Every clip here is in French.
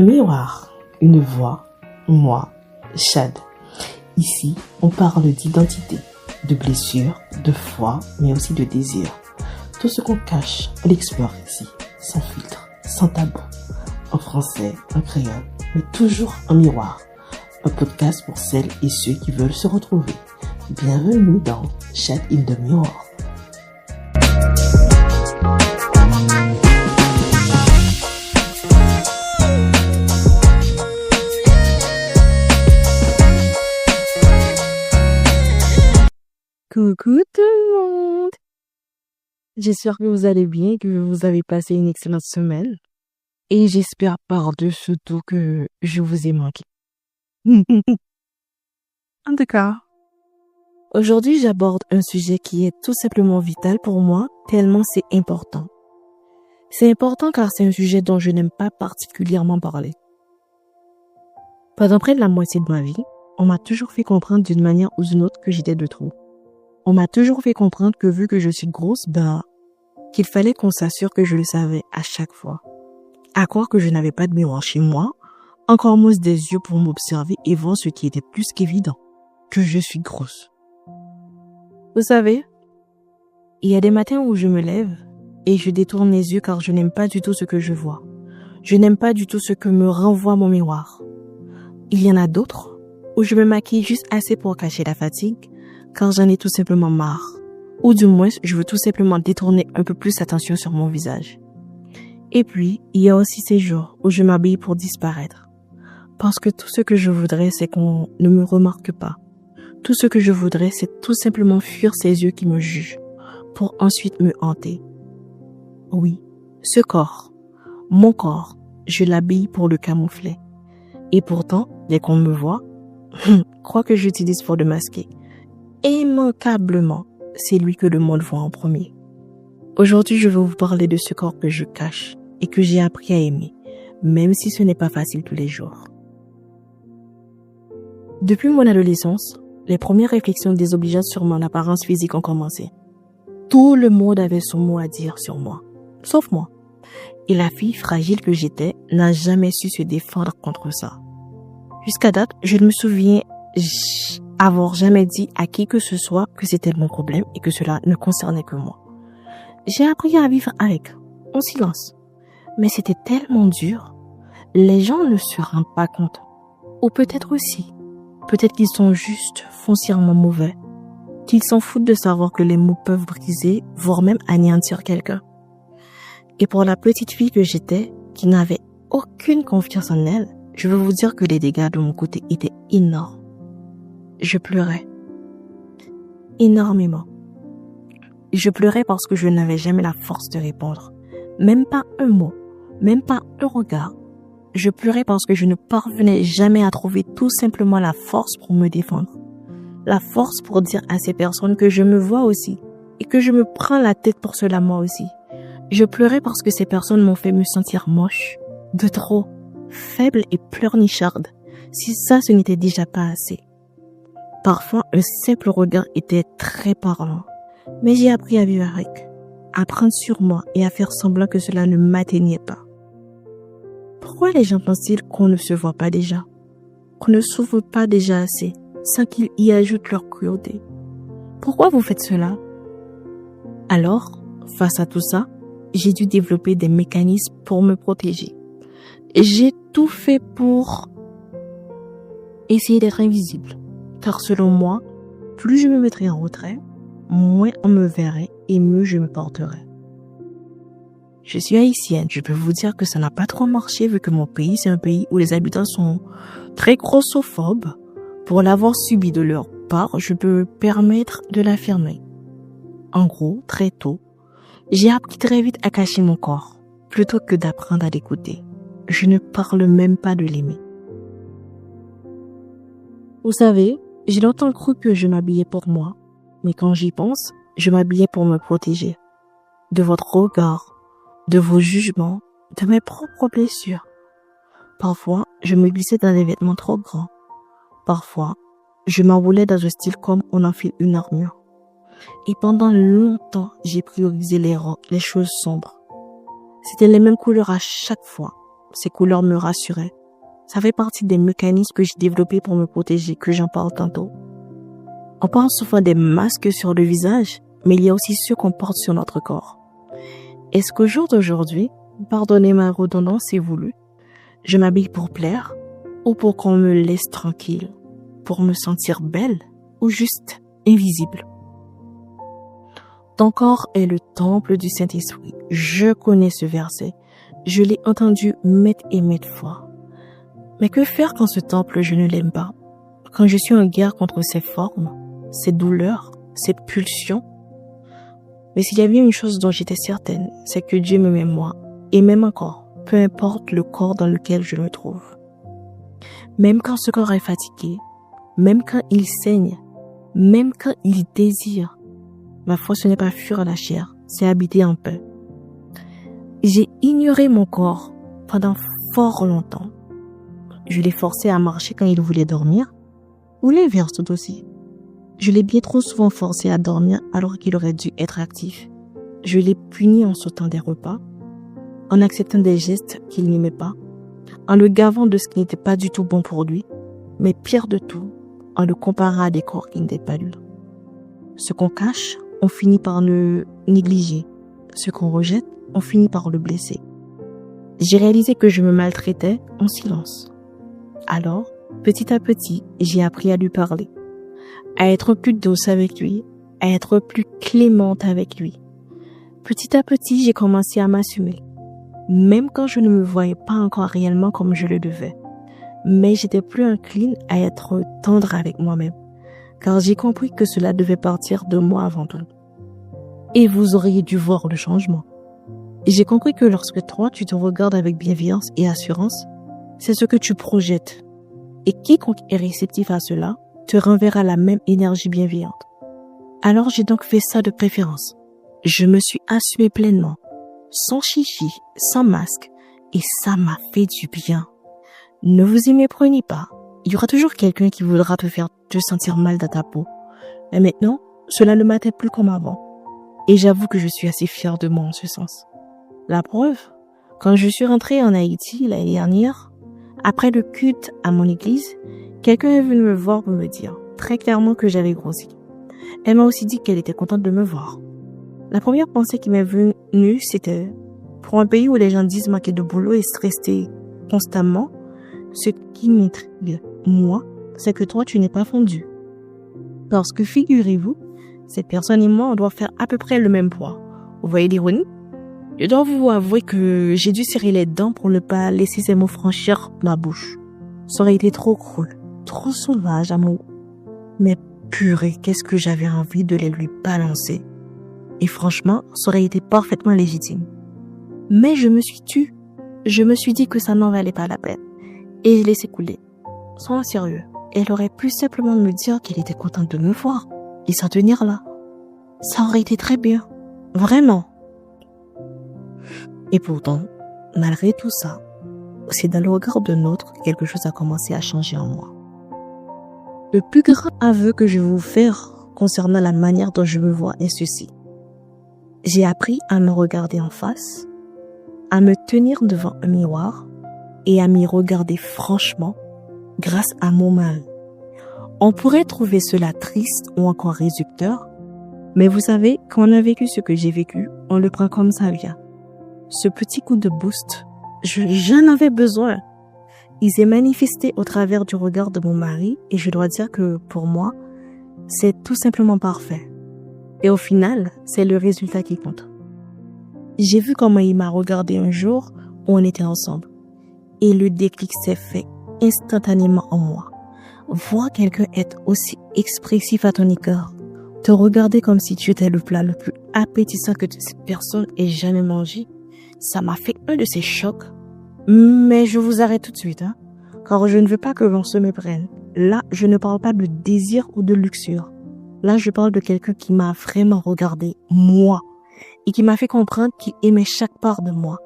Un miroir, une voix, moi, Chad. Ici, on parle d'identité, de blessures, de foi, mais aussi de désir. Tout ce qu'on cache, on l'explore ici, sans filtre, sans tabou. En français, en créole, mais toujours en miroir. Un podcast pour celles et ceux qui veulent se retrouver. Bienvenue dans Chad in the Mirror. Coucou tout le monde! J'espère que vous allez bien, que vous avez passé une excellente semaine. Et j'espère par-dessus tout que je vous ai manqué. En tout cas, aujourd'hui j'aborde un sujet qui est tout simplement vital pour moi, tellement c'est important. C'est important car c'est un sujet dont je n'aime pas particulièrement parler. Pendant près de la moitié de ma vie, on m'a toujours fait comprendre d'une manière ou d'une autre que j'étais de trop. On m'a toujours fait comprendre que vu que je suis grosse, qu'il fallait qu'on s'assure que je le savais à chaque fois. À croire que je n'avais pas de miroir chez moi, encore moins des yeux pour m'observer et voir ce qui était plus qu'évident, que je suis grosse. Vous savez, il y a des matins où je me lève et je détourne les yeux car je n'aime pas du tout ce que je vois. Je n'aime pas du tout ce que me renvoie mon miroir. Il y en a d'autres où je me maquille juste assez pour cacher la fatigue, car j'en ai tout simplement marre. Ou du moins, je veux tout simplement détourner un peu plus l'attention sur mon visage. Et puis, il y a aussi ces jours où je m'habille pour disparaître. Parce que tout ce que je voudrais, c'est qu'on ne me remarque pas. Tout ce que je voudrais, c'est tout simplement fuir ces yeux qui me jugent, pour ensuite me hanter. Oui, ce corps, mon corps, je l'habille pour le camoufler. Et pourtant, dès qu'on me voit, crois que j'utilise pour le masquer. Immanquablement, c'est lui que le monde voit en premier. Aujourd'hui, je vais vous parler de ce corps que je cache et que j'ai appris à aimer, même si ce n'est pas facile tous les jours. Depuis mon adolescence, les premières réflexions désobligeantes sur mon apparence physique ont commencé. Tout le monde avait son mot à dire sur moi, sauf moi. Et la fille fragile que j'étais n'a jamais su se défendre contre ça. Jusqu'à date, je ne me souviens avoir jamais dit à qui que ce soit que c'était mon problème et que cela ne concernait que moi. J'ai appris à vivre avec, en silence. Mais c'était tellement dur. Les gens ne se rendent pas compte. Ou peut-être aussi. Peut-être qu'ils sont juste foncièrement mauvais. Qu'ils s'en foutent de savoir que les mots peuvent briser, voire même anéantir quelqu'un. Et pour la petite fille que j'étais, qui n'avait aucune confiance en elle, je veux vous dire que les dégâts de mon côté étaient énormes. Je pleurais. Énormément. Je pleurais parce que je n'avais jamais la force de répondre. Même pas un mot. Même pas un regard. Je pleurais parce que je ne parvenais jamais à trouver tout simplement la force pour me défendre. La force pour dire à ces personnes que je me vois aussi. Et que je me prends la tête pour cela moi aussi. Je pleurais parce que ces personnes m'ont fait me sentir moche. De trop. Faible et pleurnicharde. Si ça, ce n'était déjà pas assez. Parfois, un simple regard était très parlant. Mais j'ai appris à vivre avec, à prendre sur moi et à faire semblant que cela ne m'atteignait pas. Pourquoi les gens pensent-ils qu'on ne se voit pas déjà? Qu'on ne s'ouvre pas déjà assez, sans qu'ils y ajoutent leur cruauté? Pourquoi vous faites cela? Alors, face à tout ça, j'ai dû développer des mécanismes pour me protéger. J'ai tout fait pour essayer d'être invisible. Car selon moi, plus je me mettrais en retrait, moins on me verrait et mieux je me porterais. Je suis haïtienne, je peux vous dire que ça n'a pas trop marché vu que mon pays, c'est un pays où les habitants sont très grossophobes. Pour l'avoir subi de leur part, je peux me permettre de l'affirmer. En gros, très tôt, j'ai appris très vite à cacher mon corps, plutôt que d'apprendre à l'écouter. Je ne parle même pas de l'aimer. Vous savez, j'ai longtemps cru que je m'habillais pour moi, mais quand j'y pense, je m'habillais pour me protéger. De votre regard, de vos jugements, de mes propres blessures. Parfois, je me glissais dans des vêtements trop grands. Parfois, je m'enroulais dans un style comme on enfile une armure. Et pendant longtemps, j'ai priorisé les choses sombres. C'était les mêmes couleurs à chaque fois. ses couleurs me rassuraient. Ça fait partie des mécanismes que j'ai développés pour me protéger, que j'en parle tantôt. On parle souvent des masques sur le visage, mais il y a aussi ceux qu'on porte sur notre corps. Est-ce qu'au jour d'aujourd'hui, pardonnez ma redondance si voulu, je m'habille pour plaire ou pour qu'on me laisse tranquille, pour me sentir belle ou juste invisible? Ton corps est le temple du Saint-Esprit. Je connais ce verset. Je l'ai entendu maintes et maintes fois. Mais que faire quand ce temple, je ne l'aime pas? Quand je suis en guerre contre ses formes, ses douleurs, ses pulsions? Mais s'il y avait une chose dont j'étais certaine, c'est que Dieu m'aimait moi, et même encore, peu importe le corps dans lequel je me trouve. Même quand ce corps est fatigué, même quand il saigne, même quand il désire, ma foi, ce n'est pas fuir la chair, c'est habiter en paix. J'ai ignoré mon corps pendant fort longtemps. Je l'ai forcé à marcher quand il voulait dormir, ou l'inverse tout aussi. Je l'ai bien trop souvent forcé à dormir alors qu'il aurait dû être actif. Je l'ai puni en sautant des repas, en acceptant des gestes qu'il n'aimait pas, en le gavant de ce qui n'était pas du tout bon pour lui, mais pire de tout, en le comparant à des corps qui n'étaient pas lui. Ce qu'on cache, on finit par le négliger. Ce qu'on rejette, on finit par le blesser. J'ai réalisé que je me maltraitais en silence. Alors, petit à petit, j'ai appris à lui parler, à être plus douce avec lui, à être plus clémente avec lui. Petit à petit, j'ai commencé à m'assumer, même quand je ne me voyais pas encore réellement comme je le devais. Mais j'étais plus incline à être tendre avec moi-même, car j'ai compris que cela devait partir de moi avant tout. Et vous auriez dû voir le changement. J'ai compris que lorsque toi, tu te regardes avec bienveillance et assurance, c'est ce que tu projettes. Et quiconque est réceptif à cela te renverra la même énergie bienveillante. Alors j'ai donc fait ça de préférence. Je me suis assumée pleinement, sans chichi, sans masque, et ça m'a fait du bien. Ne vous y méprenez pas. Il y aura toujours quelqu'un qui voudra te faire te sentir mal dans ta peau. Mais maintenant, cela ne m'atteint plus comme avant. Et j'avoue que je suis assez fière de moi en ce sens. La preuve, quand je suis rentrée en Haïti l'année dernière, après le culte à mon église, quelqu'un est venu me voir pour me dire très clairement que j'avais grossi. Elle m'a aussi dit qu'elle était contente de me voir. La première pensée qui m'est venue, c'était pour un pays où les gens disent manquer de boulot et stresser constamment, ce qui m'intrigue, moi, c'est que toi, tu n'es pas fondu. Parce que figurez-vous, cette personne et moi, on doit faire à peu près le même poids. Vous voyez l'ironie? Je dois vous avouer que j'ai dû serrer les dents pour ne pas laisser ces mots franchir ma bouche. Ça aurait été trop cruel, trop sauvage, amour. Mais purée, qu'est-ce que j'avais envie de les lui balancer. Et franchement, ça aurait été parfaitement légitime. Mais je me suis tue. Je me suis dit que ça n'en valait pas la peine. Et je laissé couler. Sois sérieux. Elle aurait pu simplement me dire qu'elle était contente de me voir. Et s'en tenir là. Ça aurait été très bien. Vraiment. Et pourtant, malgré tout ça, c'est dans le regard de l'autre que quelque chose a commencé à changer en moi. Le plus grand aveu que je vais vous faire concernant la manière dont je me vois est ceci. J'ai appris à me regarder en face, à me tenir devant un miroir et à m'y regarder franchement grâce à mon mari. On pourrait trouver cela triste ou encore réducteur, mais vous savez, quand on a vécu ce que j'ai vécu, on le prend comme ça vient. Ce petit coup de boost, j'en avais besoin. Il s'est manifesté au travers du regard de mon mari et je dois dire que pour moi, c'est tout simplement parfait. Et au final, c'est le résultat qui compte. J'ai vu comment il m'a regardé un jour où on était ensemble et le déclic s'est fait instantanément en moi. Voir quelqu'un être aussi expressif à ton égard, te regarder comme si tu étais le plat le plus appétissant que cette personne ait jamais mangé, ça m'a fait un de ces chocs. Mais je vous arrête tout de suite, car je ne veux pas que l'on se méprenne. Là, je ne parle pas de désir ou de luxure. Là, je parle de quelqu'un qui m'a vraiment regardé, moi, et qui m'a fait comprendre qu'il aimait chaque part de moi.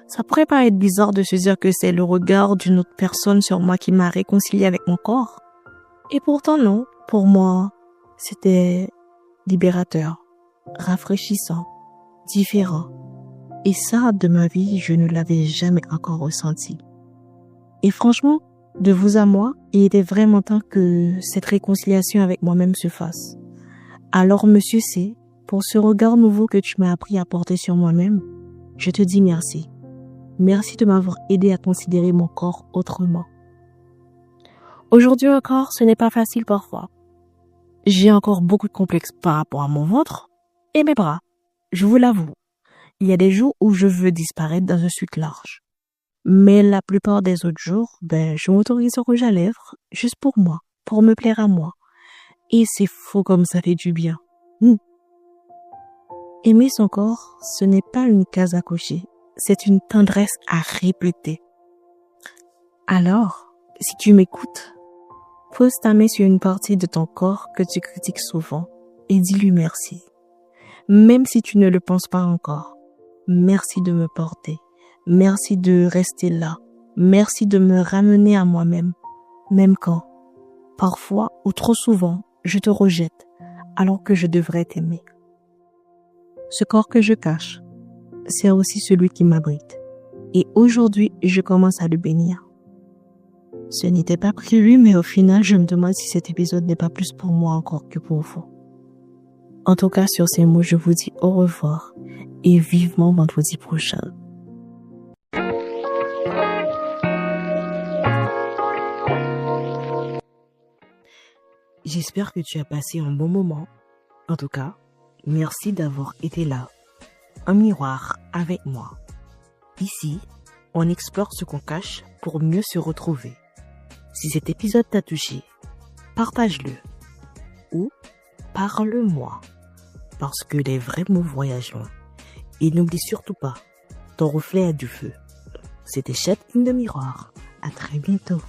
Ça pourrait paraître bizarre de se dire que c'est le regard d'une autre personne sur moi qui m'a réconcilié avec mon corps. Et pourtant non, pour moi, c'était libérateur, rafraîchissant, différent. Et ça, de ma vie, je ne l'avais jamais encore ressenti. Et franchement, de vous à moi, il était vraiment temps que cette réconciliation avec moi-même se fasse. Alors, monsieur C, pour ce regard nouveau que tu m'as appris à porter sur moi-même, je te dis merci. Merci de m'avoir aidé à considérer mon corps autrement. Aujourd'hui encore, ce n'est pas facile parfois. J'ai encore beaucoup de complexes par rapport à mon ventre et mes bras. Je vous l'avoue. Il y a des jours où je veux disparaître dans un sucre large. Mais la plupart des autres jours, je m'autorise au rouge à lèvres, juste pour moi, pour me plaire à moi. Et c'est faux comme ça fait du bien. Aimer son corps, ce n'est pas une case à cocher, c'est une tendresse à répéter. Alors, si tu m'écoutes, pose ta main sur une partie de ton corps que tu critiques souvent et dis-lui merci. Même si tu ne le penses pas encore, merci de me porter. Merci de rester là. Merci de me ramener à moi-même, même quand, parfois ou trop souvent, je te rejette alors que je devrais t'aimer. Ce corps que je cache, c'est aussi celui qui m'abrite. Et aujourd'hui, je commence à le bénir. Ce n'était pas prévu, mais au final, je me demande si cet épisode n'est pas plus pour moi encore que pour vous. En tout cas, sur ces mots, je vous dis au revoir et vivement vendredi prochain. J'espère que tu as passé un bon moment. En tout cas, merci d'avoir été là. Un miroir avec moi. Ici, on explore ce qu'on cache pour mieux se retrouver. Si cet épisode t'a touché, partage-le ou parle-moi parce que les vrais mots voyagent loin. Et n'oublie surtout pas, ton reflet a du feu. C'était Chat in the Miroir. À très bientôt.